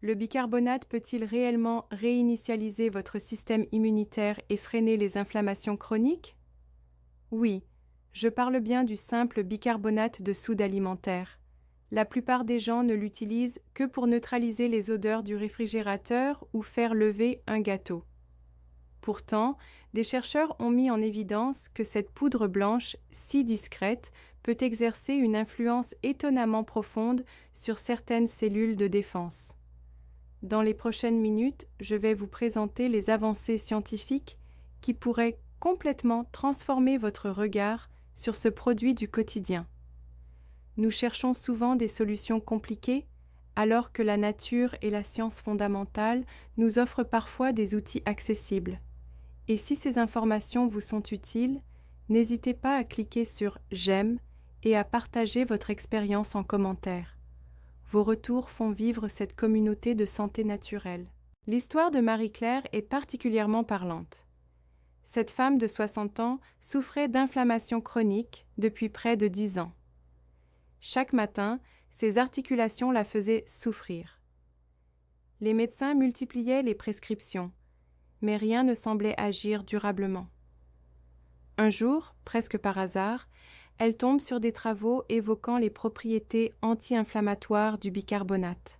Le bicarbonate peut-il réellement réinitialiser votre système immunitaire et freiner les inflammations chroniques? Oui, je parle bien du simple bicarbonate de soude alimentaire. La plupart des gens ne l'utilisent que pour neutraliser les odeurs du réfrigérateur ou faire lever un gâteau. Pourtant, des chercheurs ont mis en évidence que cette poudre blanche, si discrète, peut exercer une influence étonnamment profonde sur certaines cellules de défense. Dans les prochaines minutes, je vais vous présenter les avancées scientifiques qui pourraient complètement transformer votre regard sur ce produit du quotidien. Nous cherchons souvent des solutions compliquées, alors que la nature et la science fondamentale nous offrent parfois des outils accessibles. Et si ces informations vous sont utiles, n'hésitez pas à cliquer sur « J'aime » et à partager votre expérience en commentaire. Vos retours font vivre cette communauté de santé naturelle. L'histoire de Marie-Claire est particulièrement parlante. Cette femme de 60 ans souffrait d'inflammation chronique depuis près de 10 ans. Chaque matin, ses articulations la faisaient souffrir. Les médecins multipliaient les prescriptions, mais rien ne semblait agir durablement. Un jour, presque par hasard, elle tombe sur des travaux évoquant les propriétés anti-inflammatoires du bicarbonate.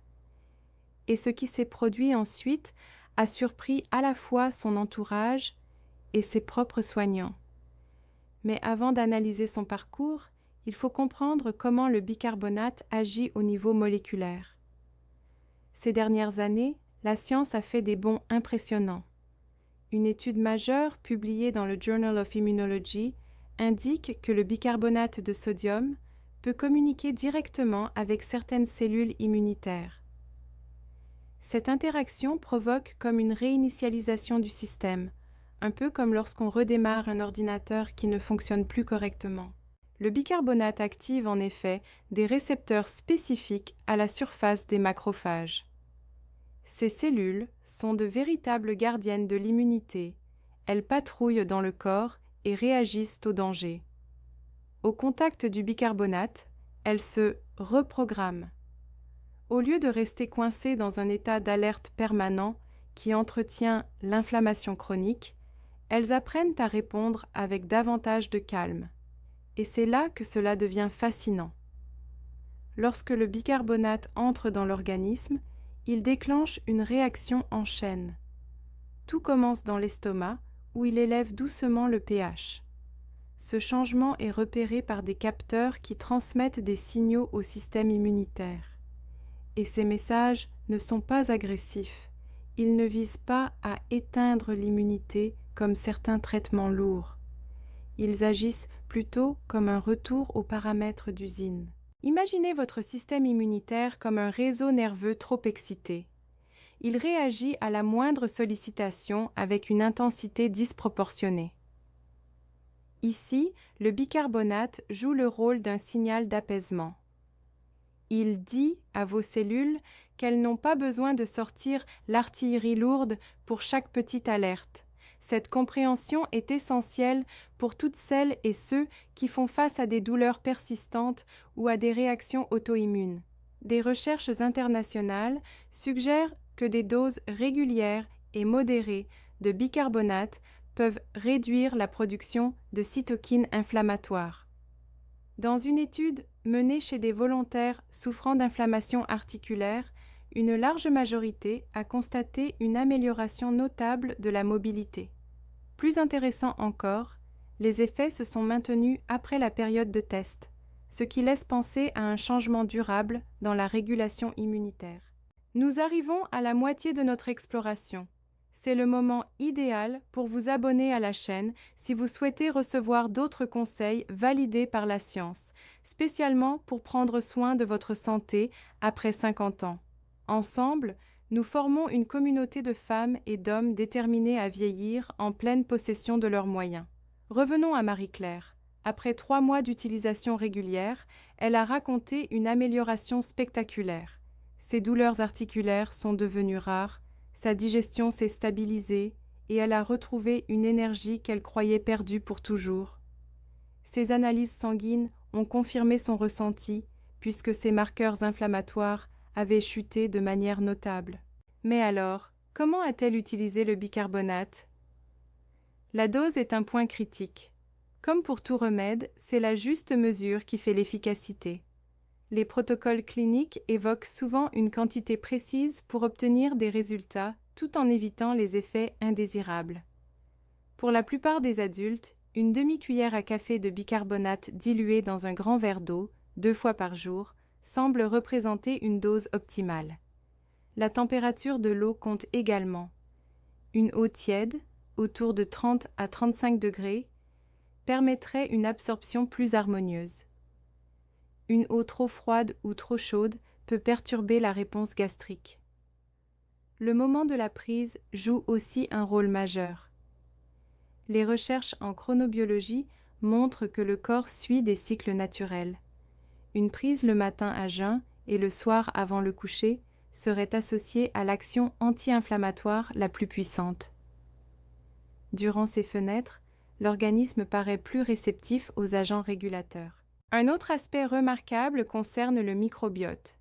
Et ce qui s'est produit ensuite a surpris à la fois son entourage et ses propres soignants. Mais avant d'analyser son parcours, il faut comprendre comment le bicarbonate agit au niveau moléculaire. Ces dernières années, la science a fait des bonds impressionnants. Une étude majeure publiée dans le Journal of Immunology indique que le bicarbonate de sodium peut communiquer directement avec certaines cellules immunitaires. Cette interaction provoque comme une réinitialisation du système, un peu comme lorsqu'on redémarre un ordinateur qui ne fonctionne plus correctement. Le bicarbonate active en effet des récepteurs spécifiques à la surface des macrophages. Ces cellules sont de véritables gardiennes de l'immunité. Elles patrouillent dans le corps et réagissent au danger. Au contact du bicarbonate, elles se reprogramment. Au lieu de rester coincées dans un état d'alerte permanent qui entretient l'inflammation chronique, elles apprennent à répondre avec davantage de calme. Et c'est là que cela devient fascinant. Lorsque le bicarbonate entre dans l'organisme, il déclenche une réaction en chaîne. Tout commence dans l'estomac, où il élève doucement le pH. Ce changement est repéré par des capteurs qui transmettent des signaux au système immunitaire. Et ces messages ne sont pas agressifs. Ils ne visent pas à éteindre l'immunité comme certains traitements lourds. Ils agissent plutôt comme un retour aux paramètres d'usine. Imaginez votre système immunitaire comme un réseau nerveux trop excité. Il réagit à la moindre sollicitation avec une intensité disproportionnée. Ici, le bicarbonate joue le rôle d'un signal d'apaisement. Il dit à vos cellules qu'elles n'ont pas besoin de sortir l'artillerie lourde pour chaque petite alerte. Cette compréhension est essentielle pour toutes celles et ceux qui font face à des douleurs persistantes ou à des réactions auto-immunes. Des recherches internationales suggèrent que des doses régulières et modérées de bicarbonate peuvent réduire la production de cytokines inflammatoires. Dans une étude menée chez des volontaires souffrant d'inflammation articulaire, une large majorité a constaté une amélioration notable de la mobilité. Plus intéressant encore, les effets se sont maintenus après la période de test, ce qui laisse penser à un changement durable dans la régulation immunitaire. Nous arrivons à la moitié de notre exploration. C'est le moment idéal pour vous abonner à la chaîne si vous souhaitez recevoir d'autres conseils validés par la science, spécialement pour prendre soin de votre santé après 50 ans. Ensemble, nous formons une communauté de femmes et d'hommes déterminés à vieillir en pleine possession de leurs moyens. Revenons à Marie-Claire. Après 3 mois d'utilisation régulière, elle a raconté une amélioration spectaculaire. Ses douleurs articulaires sont devenues rares, sa digestion s'est stabilisée et elle a retrouvé une énergie qu'elle croyait perdue pour toujours. Ses analyses sanguines ont confirmé son ressenti puisque ses marqueurs inflammatoires avait chuté de manière notable. Mais alors, comment a-t-elle utilisé le bicarbonate? La dose est un point critique. Comme pour tout remède, c'est la juste mesure qui fait l'efficacité. Les protocoles cliniques évoquent souvent une quantité précise pour obtenir des résultats tout en évitant les effets indésirables. Pour la plupart des adultes, une demi-cuillère à café de bicarbonate dilué dans un grand verre d'eau, 2 fois par jour, semble représenter une dose optimale. La température de l'eau compte également. Une eau tiède, autour de 30 à 35 degrés, permettrait une absorption plus harmonieuse. Une eau trop froide ou trop chaude peut perturber la réponse gastrique. Le moment de la prise joue aussi un rôle majeur. Les recherches en chronobiologie montrent que le corps suit des cycles naturels. Une prise le matin à jeun et le soir avant le coucher serait associée à l'action anti-inflammatoire la plus puissante. Durant ces fenêtres, l'organisme paraît plus réceptif aux agents régulateurs. Un autre aspect remarquable concerne le microbiote.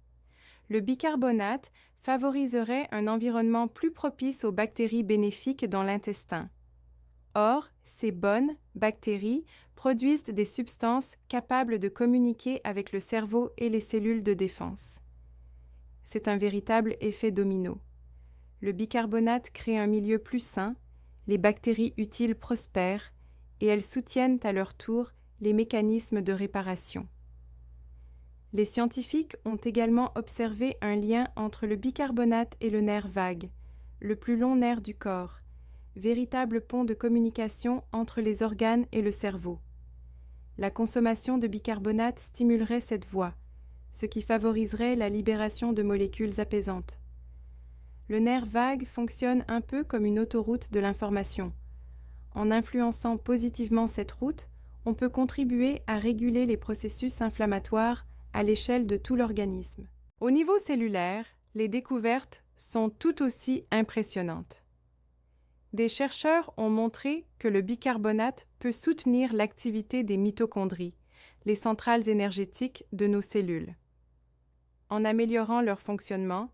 Le bicarbonate favoriserait un environnement plus propice aux bactéries bénéfiques dans l'intestin. Or, ces bonnes bactéries produisent des substances capables de communiquer avec le cerveau et les cellules de défense. C'est un véritable effet domino. Le bicarbonate crée un milieu plus sain, les bactéries utiles prospèrent et elles soutiennent à leur tour les mécanismes de réparation. Les scientifiques ont également observé un lien entre le bicarbonate et le nerf vague, le plus long nerf du corps, véritable pont de communication entre les organes et le cerveau. La consommation de bicarbonate stimulerait cette voie, ce qui favoriserait la libération de molécules apaisantes. Le nerf vague fonctionne un peu comme une autoroute de l'information. En influençant positivement cette route, on peut contribuer à réguler les processus inflammatoires à l'échelle de tout l'organisme. Au niveau cellulaire, les découvertes sont tout aussi impressionnantes. Des chercheurs ont montré que le bicarbonate peut soutenir l'activité des mitochondries, les centrales énergétiques de nos cellules. En améliorant leur fonctionnement,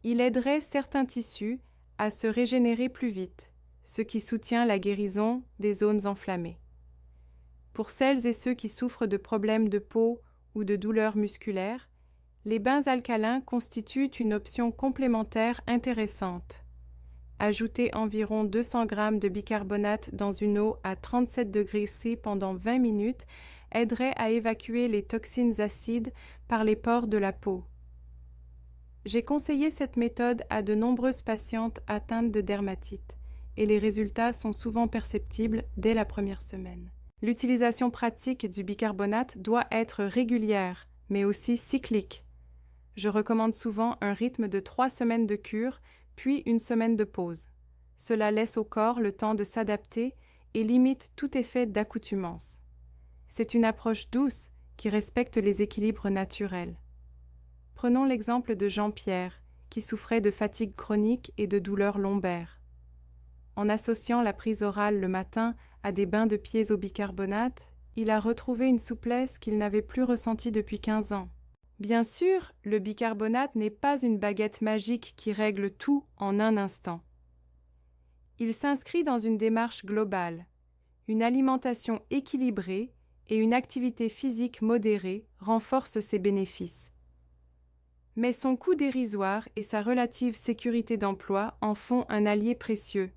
il aiderait certains tissus à se régénérer plus vite, ce qui soutient la guérison des zones enflammées. Pour celles et ceux qui souffrent de problèmes de peau ou de douleurs musculaires, les bains alcalins constituent une option complémentaire intéressante. Ajouter environ 200 g de bicarbonate dans une eau à 37 degrés C pendant 20 minutes aiderait à évacuer les toxines acides par les pores de la peau. J'ai conseillé cette méthode à de nombreuses patientes atteintes de dermatite et les résultats sont souvent perceptibles dès la première semaine. L'utilisation pratique du bicarbonate doit être régulière, mais aussi cyclique. Je recommande souvent un rythme de 3 semaines de cure, puis une semaine de pause. Cela laisse au corps le temps de s'adapter et limite tout effet d'accoutumance. C'est une approche douce qui respecte les équilibres naturels. Prenons l'exemple de Jean-Pierre, qui souffrait de fatigue chronique et de douleurs lombaires. En associant la prise orale le matin à des bains de pieds au bicarbonate, il a retrouvé une souplesse qu'il n'avait plus ressentie depuis 15 ans. Bien sûr, le bicarbonate n'est pas une baguette magique qui règle tout en un instant. Il s'inscrit dans une démarche globale. Une alimentation équilibrée et une activité physique modérée renforcent ses bénéfices. Mais son coût dérisoire et sa relative sécurité d'emploi en font un allié précieux.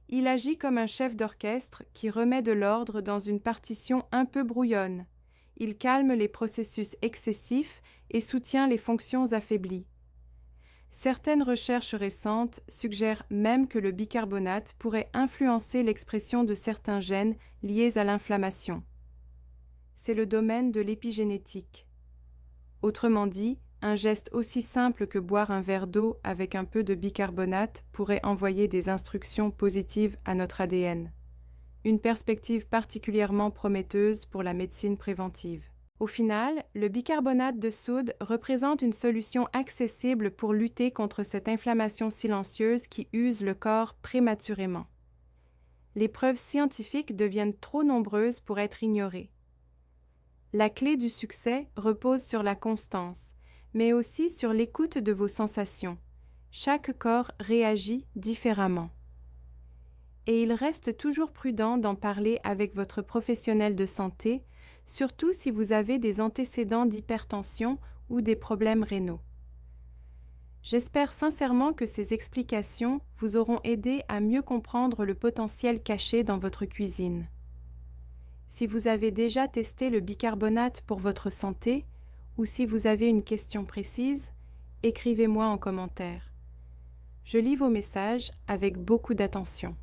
Il agit comme un chef d'orchestre qui remet de l'ordre dans une partition un peu brouillonne. Il calme les processus excessifs et soutient les fonctions affaiblies. Certaines recherches récentes suggèrent même que le bicarbonate pourrait influencer l'expression de certains gènes liés à l'inflammation. C'est le domaine de l'épigénétique. Autrement dit, un geste aussi simple que boire un verre d'eau avec un peu de bicarbonate pourrait envoyer des instructions positives à notre ADN. Une perspective particulièrement prometteuse pour la médecine préventive. Au final, le bicarbonate de soude représente une solution accessible pour lutter contre cette inflammation silencieuse qui use le corps prématurément. Les preuves scientifiques deviennent trop nombreuses pour être ignorées. La clé du succès repose sur la constance, mais aussi sur l'écoute de vos sensations. Chaque corps réagit différemment. Et il reste toujours prudent d'en parler avec votre professionnel de santé, surtout si vous avez des antécédents d'hypertension ou des problèmes rénaux. J'espère sincèrement que ces explications vous auront aidé à mieux comprendre le potentiel caché dans votre cuisine. Si vous avez déjà testé le bicarbonate pour votre santé ou si vous avez une question précise, écrivez-moi en commentaire. Je lis vos messages avec beaucoup d'attention.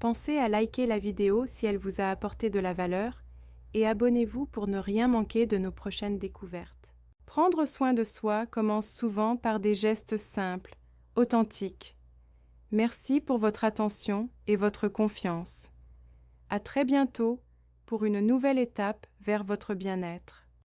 Pensez à liker la vidéo si elle vous a apporté de la valeur et abonnez-vous pour ne rien manquer de nos prochaines découvertes. Prendre soin de soi commence souvent par des gestes simples, authentiques. Merci pour votre attention et votre confiance. À très bientôt pour une nouvelle étape vers votre bien-être.